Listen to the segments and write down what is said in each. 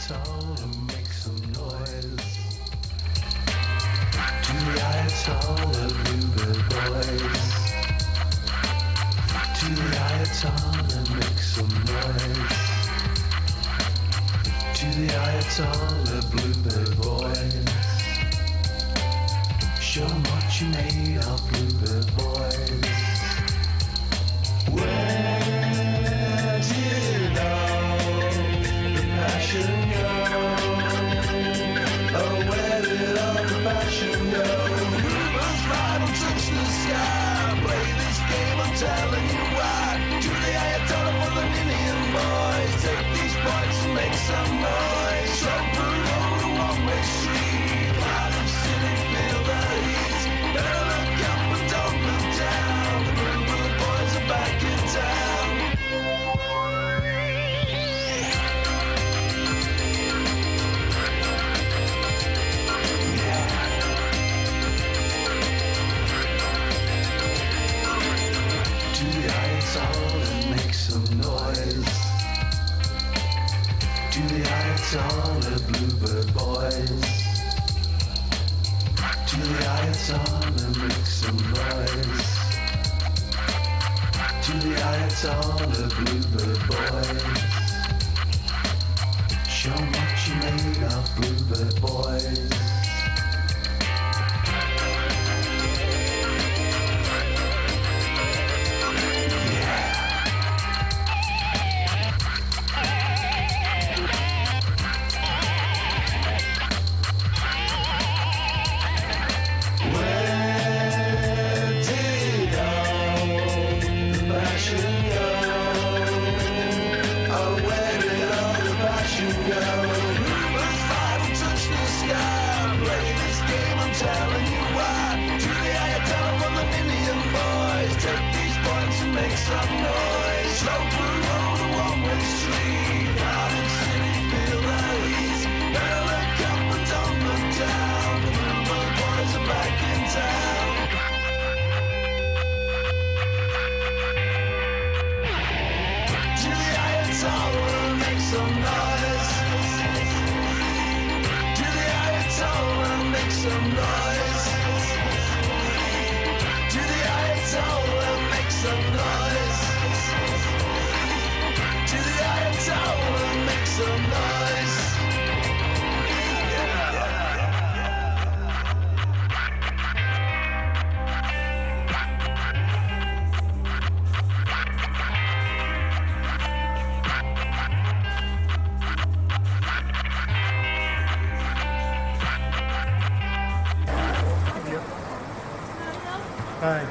Ayatollah, make some noise. To the Ayatollah, Bluebird boys. To the Ayatollah, make some noise. To the Ayatollah, Bluebird boys. Show 'em what you made of, Bluebird boys. Where did all the passion go? Oh, where did all the passion go? Bluebirds fly, don't touch the sky. Play this game, I'm telling you why. To the Ayatollah for the Indian boys. Take these points and make some noise. So brutal, the one-way street. Cardiff City, feel the heat. Better look up and don't look down. The Bluebird boys are back in town. To the Ayatollah, make some noise. To the Ayatollah, Bluebird boys. To the Ayatollah, make some noise. To the Ayatollah, Bluebird boys. Show 'em what you made of, Bluebird boys. Some noise, slow through on the one-way street. Cardiff City, feel the heat. Better look up and don't look down. The Bluebird boys are back in town. To the Ayatollah, make some noise. To the Ayatollah, make some noise. To the Ayatollah, make some noise. To the Ayatollah, make some noise. Hi.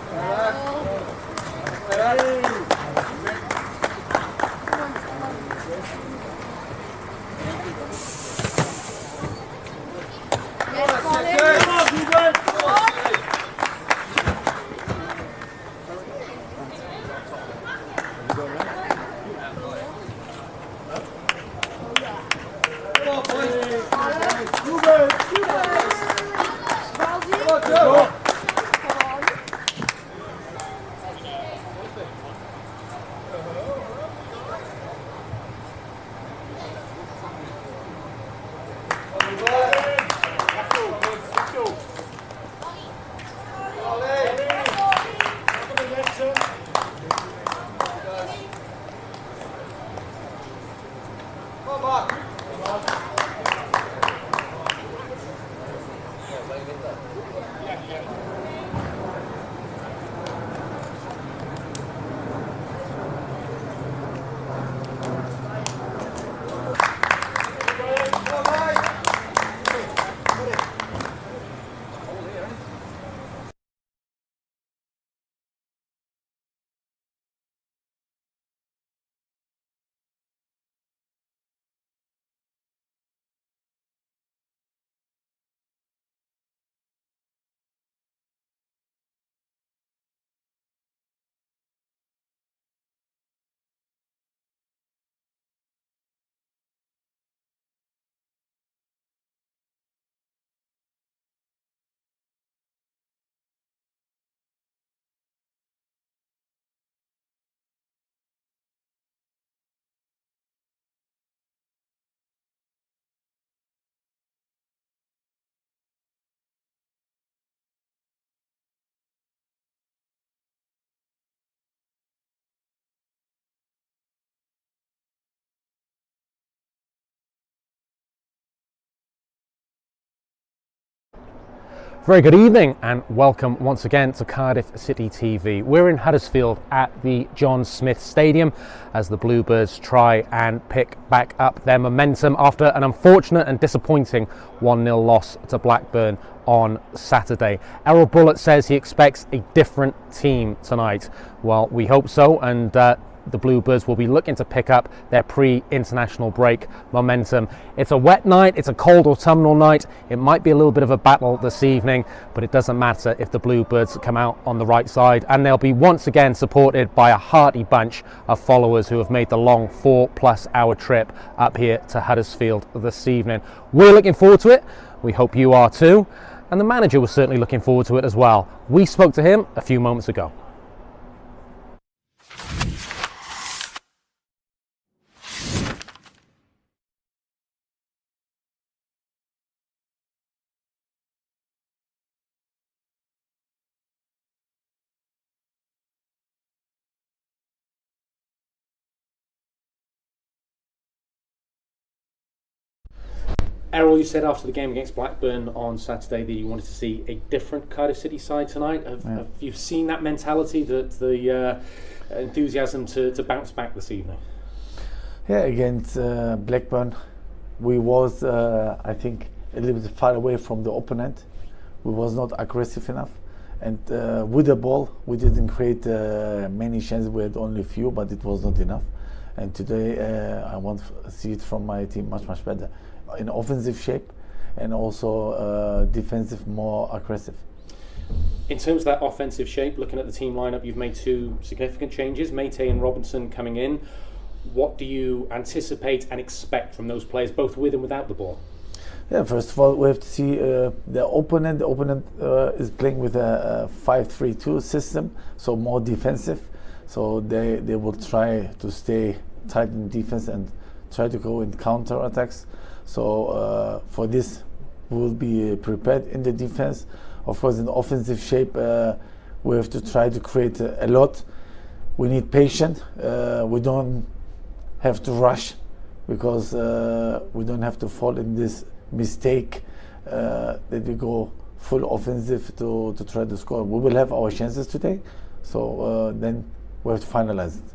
Very good evening and welcome once again to Cardiff City TV. We're in Huddersfield at the John Smith Stadium as the Bluebirds try and pick back up their momentum after an unfortunate and disappointing 1-0 loss to Blackburn on Saturday. Errol Bullitt says he expects a different team tonight. Well, we hope so, and the Bluebirds will be looking to pick up their pre-international break momentum. It's a wet night, it's a cold autumnal night. It might be a little bit of a battle this evening, but it doesn't matter if the Bluebirds come out on the right side, and they'll be once again supported by a hearty bunch of followers who have made the long 4+ hour trip up here to Huddersfield this evening. We're looking forward to it. We hope you are too. And the manager was certainly looking forward to it as well. We spoke to him a few moments ago. Errol, you said after the game against Blackburn on Saturday that you wanted to see a different Cardiff City side tonight. Have you seen that mentality, the enthusiasm to bounce back this evening? Yeah, against Blackburn, we was, I think, a little bit far away from the opponent. We was not aggressive enough. And with the ball, we didn't create many chances. We had only a few, but it was not enough. And today, I want to see it from my team much better. In offensive shape and also defensive, more aggressive. In terms of that offensive shape, looking at the team lineup, you've made two significant changes, MATCHDAY and Robinson coming in. What do you anticipate and expect from those players, both with and without the ball? Yeah, first of all, we have to see the opponent. The opponent is playing with a 5-3-2 system, so more defensive. So they will try to stay tight in defense and try to go in counter attacks. So for this, we will be prepared in the defense. Of course, in offensive shape, we have to try to create a lot. We need patience. We don't have to rush because we don't have to fall in this mistake that we go full offensive to try to score. We will have our chances today, so then we have to finalize it.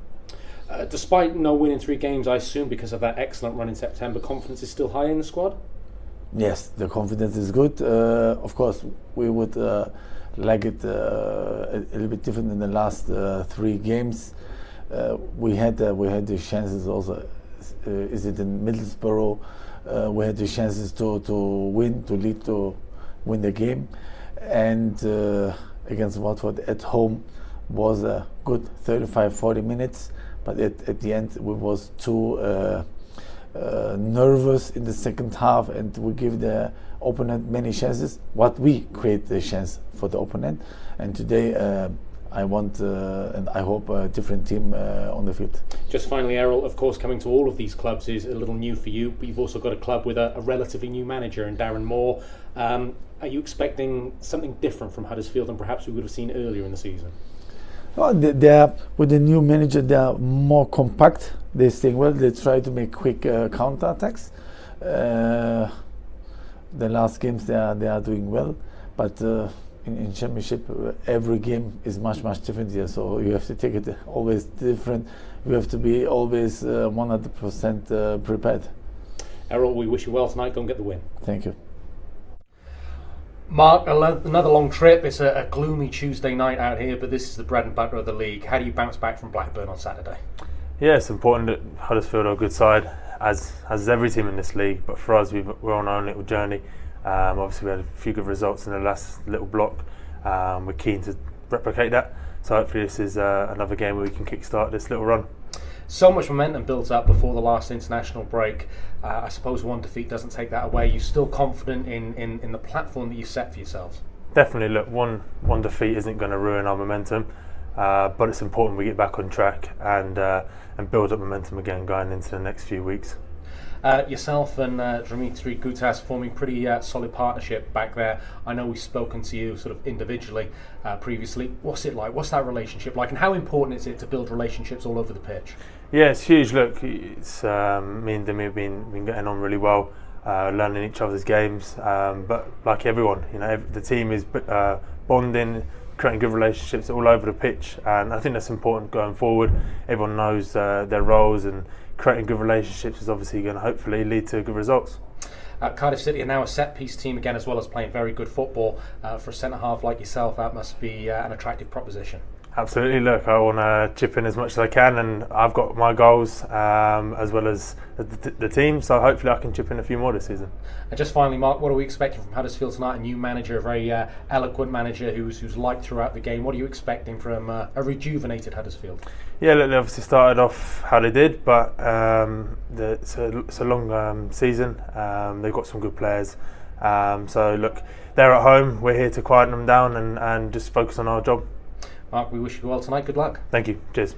Despite no win in 3 games, I assume because of that excellent run in September, confidence is still high in the squad? Yes, the confidence is good. Of course, we would like it a little bit different in the last 3 games. We had the chances also. Is it in Middlesbrough? We had the chances to win, to win the game, and against Watford at home was a good 35-40 minutes. But at the end, we was too nervous in the second half, and we give the opponent many chances. What we create the chance for the opponent, and today I want and I hope a different team on the field. Just finally, Errol, of course, coming to all of these clubs is a little new for you, but you've also got a club with a relatively new manager in Darren Moore. Are you expecting something different from Huddersfield than perhaps we would have seen earlier in the season? Well, they are, with the new manager, they are more compact. They stay well. They try to make quick counter attacks. The last games they are doing well, but in Championship every game is much different here. So you have to take it always different. You have to be always 100% prepared. Errol, we wish you well tonight. Go and get the win. Thank you. Mark, another long trip. It's a gloomy Tuesday night out here, but this is the bread and butter of the league. How do you bounce back from Blackburn on Saturday? Yeah, it's important that Huddersfield are a good side, as every team in this league. But for us, we're on our own little journey. Obviously, we had a few good results in the last little block. We're keen to replicate that. So hopefully this is another game where we can kickstart this little run. So much momentum built up before the last international break. I suppose one defeat doesn't take that away. You're still confident in the platform that you set for yourselves? Definitely. Look, one defeat isn't going to ruin our momentum, but it's important we get back on track and build up momentum again going into the next few weeks. Yourself and Dimitri Gutas forming pretty solid partnership back there. I know we've spoken to you sort of individually previously. What's it like? What's that relationship like? And how important is it to build relationships all over the pitch? Yeah, it's huge. Look, it's me and Demi have been getting on really well. learning each other's games. But like everyone, the team is bonding, creating good relationships all over the pitch, and I think that's important going forward. Everyone knows their roles, and creating good relationships is obviously going to hopefully lead to good results. Cardiff City are now a set-piece team again, as well as playing very good football. For a centre-half like yourself, that must be an attractive proposition. Absolutely. Look, I want to chip in as much as I can, and I've got my goals as well as the team, so hopefully I can chip in a few more this season. And just finally, Mark, what are we expecting from Huddersfield tonight? A new manager, a very eloquent manager who's liked throughout the game. What are you expecting from a rejuvenated Huddersfield? Yeah, look, they obviously started off how they did, but it's a long season. They've got some good players. So look, they're at home. We're here to quieten them down and just focus on our job. Mark, we wish you well tonight. Good luck. Thank you. Cheers.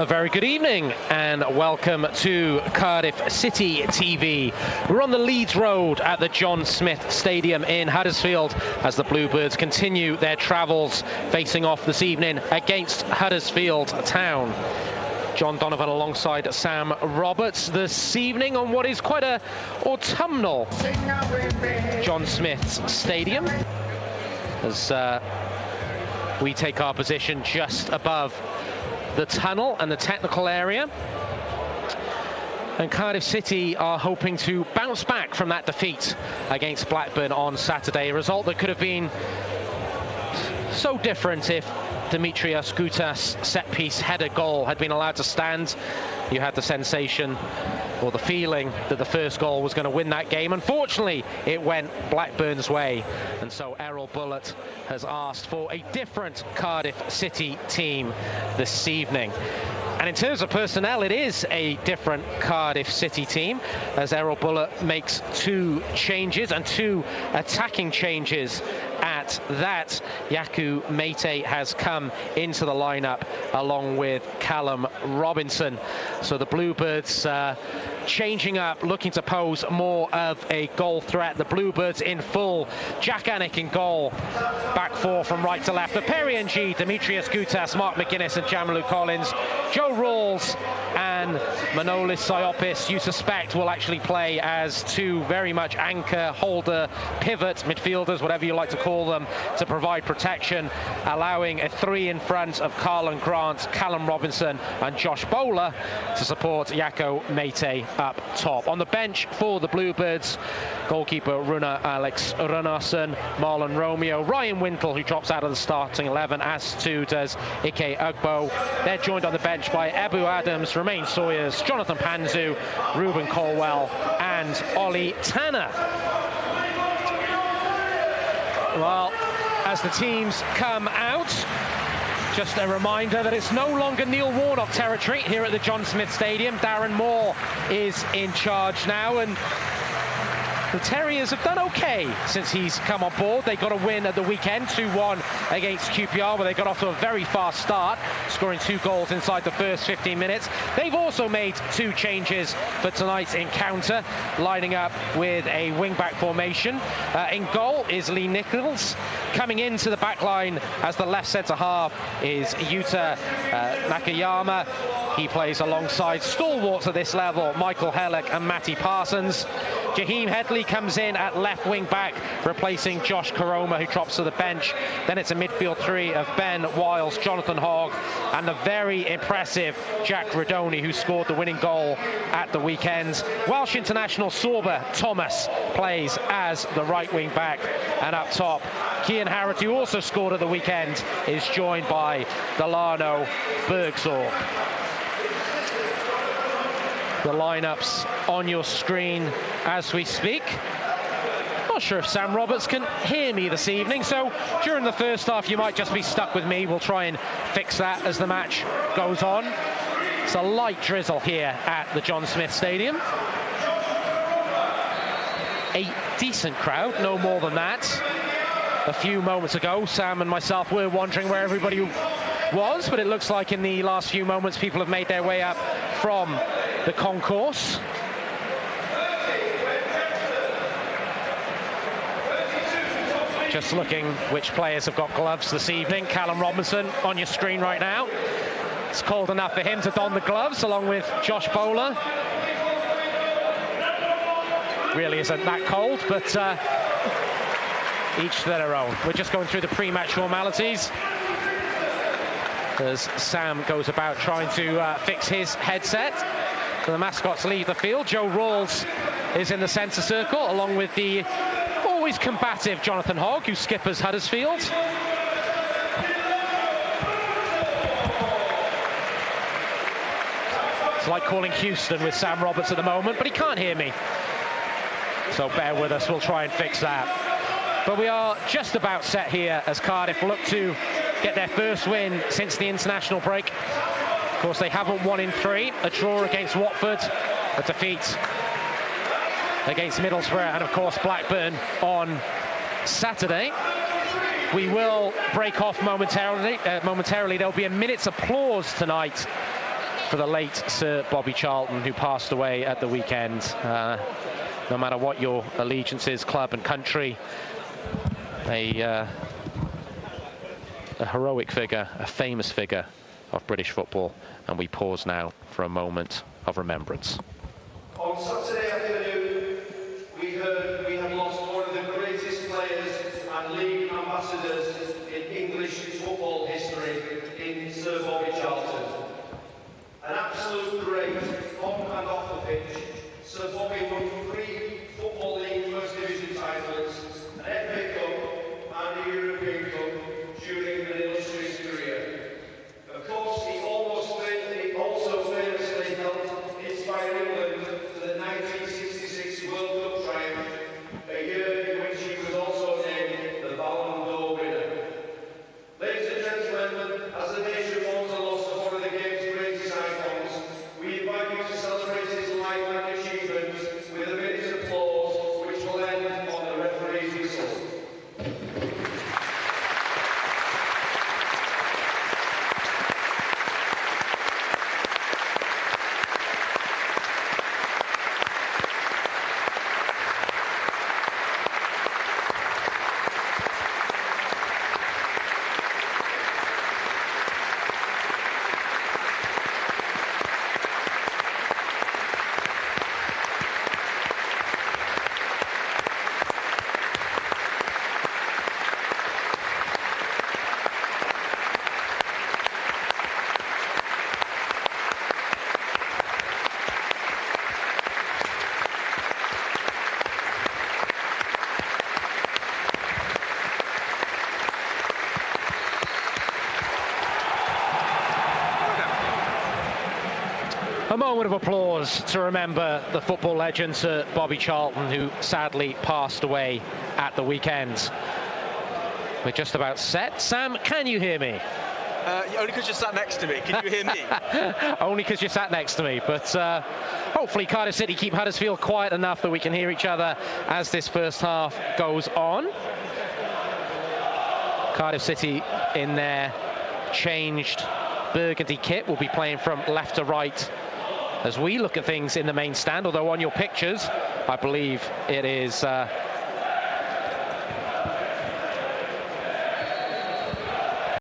A very good evening and welcome to Cardiff City TV. We're on the Leeds Road at the John Smith Stadium in Huddersfield as the Bluebirds continue their travels, facing off this evening against Huddersfield Town. John Donovan alongside Sam Roberts this evening on what is quite a autumnal John Smith Stadium as we take our position just above the tunnel and the technical area. And Cardiff City are hoping to bounce back from that defeat against Blackburn on Saturday, a result that could have been so different if Dimitrios Goutas' set-piece header goal had been allowed to stand. You had the sensation or the feeling that the first goal was going to win that game. Unfortunately, it went Blackburn's way, and so Errol Bullitt has asked for a different Cardiff City team this evening. And in terms of personnel, it is a different Cardiff City team, as Errol Bullitt makes two changes, and two attacking changes at that. Yaku Mete has come into the lineup along with Callum Robinson. So the Bluebirds changing up, looking to pose more of a goal threat. The Bluebirds in full. Jack Annick in goal. Back four from right to left. Perry Ng, Dimitrios Goutas, Mark McGuinness and Jamalu Collins. Joe Rawls and Manolis Siopis, you suspect, will actually play as two very much anchor, holder, pivot midfielders, whatever you like to call them, to provide protection, allowing a three in front of Carlon Grant, Callum Robinson and Josh Bowler to support Jaco Mete up top. On the bench for the Bluebirds, goalkeeper Runa Alex Runarsson, Marlon Romeo, Ryan Wintle, who drops out of the starting 11, as too does Ike Ugbo. They're joined on the bench by Ebu Adams, Romain Sawyers, Jonathan Panzu, Ruben Colwell and Ollie Tanner. Well, as the teams come out, just a reminder that it's no longer Neil Warnock territory here at the John Smith Stadium. Darren Moore is in charge now, and the Terriers have done okay since he's come on board. They got a win at the weekend, 2-1 against QPR, where they got off to a very fast start, scoring 2 goals inside the first 15 minutes. They've also made 2 changes for tonight's encounter, lining up with a wing-back formation. In goal is Lee Nichols. Coming into the back line as the left centre-half is Yuta Nakayama. He plays alongside stalwarts at this level, Michael Hellick and Matty Parsons. Jaheim Headley comes in at left wing back, replacing Josh Koroma, who drops to the bench. Then it's a midfield three of Ben Wiles, Jonathan Hogg, and the very impressive Jack Rodoni, who scored the winning goal at the weekend. Welsh international Sorba Thomas plays as the right wing back, and up top, Cian Harrod, who also scored at the weekend, is joined by Delano Bergsorp. The lineups on your screen as we speak. Not sure if Sam Roberts can hear me this evening, so during the first half you might just be stuck with me. We'll try and fix that as the match goes on. It's a light drizzle here at the John Smith Stadium. A decent crowd, no more than that. A few moments ago, Sam and myself were wondering where everybody was, but it looks like in the last few moments people have made their way up from the concourse. Just looking which players have got gloves this evening. Callum Robinson on your screen right now. It's cold enough for him to don the gloves along with Josh Bowler. Really isn't that cold, but each to their own. We're just going through the pre-match formalities as Sam goes about trying to fix his headset. So the mascots leave the field. Joe Rawls is in the centre circle, along with the always combative Jonathan Hogg, who skippers Huddersfield. It's like calling Houston with Sam Roberts at the moment, but he can't hear me. So bear with us, we'll try and fix that. But we are just about set here as Cardiff look to get their first win since the international break. Of course, they haven't won in 3. A draw against Watford, a defeat against Middlesbrough, and of course Blackburn on Saturday. We will break off momentarily. There'll be a minute's applause tonight for the late Sir Bobby Charlton, who passed away at the weekend. No matter what your allegiance is, club and country, a heroic figure, a famous figure of British football. And we pause now for a moment of remembrance. On Saturday afternoon, we heard we have lost one of the greatest players and league ambassadors in English football history in Sir Bobby Charlton. An absolute great on and off the pitch, Sir Bobby won 3 Football League First Division titles, an FA Cup and a European Cup during an illustrious career. Of course, he also famously helped inspire England to the 1966 World Cup triumph, a year in which he was also named the Ballon d'Or winner. Ladies and gentlemen, as the nation mourns the loss of one of the game's greatest icons, we invite you to celebrate his life and achievements with a minute's applause, which will end on the referee's whistle. A moment of applause to remember the football legend Sir Bobby Charlton, who sadly passed away at the weekend. We're just about set. Sam, can you hear me? Only because you sat next to me. Can you hear me? Only because you sat next to me. But hopefully Cardiff City keep Huddersfield quiet enough that we can hear each other as this first half goes on. Cardiff City in their changed burgundy kit will be playing from left to right as we look at things in the main stand, although on your pictures I believe it is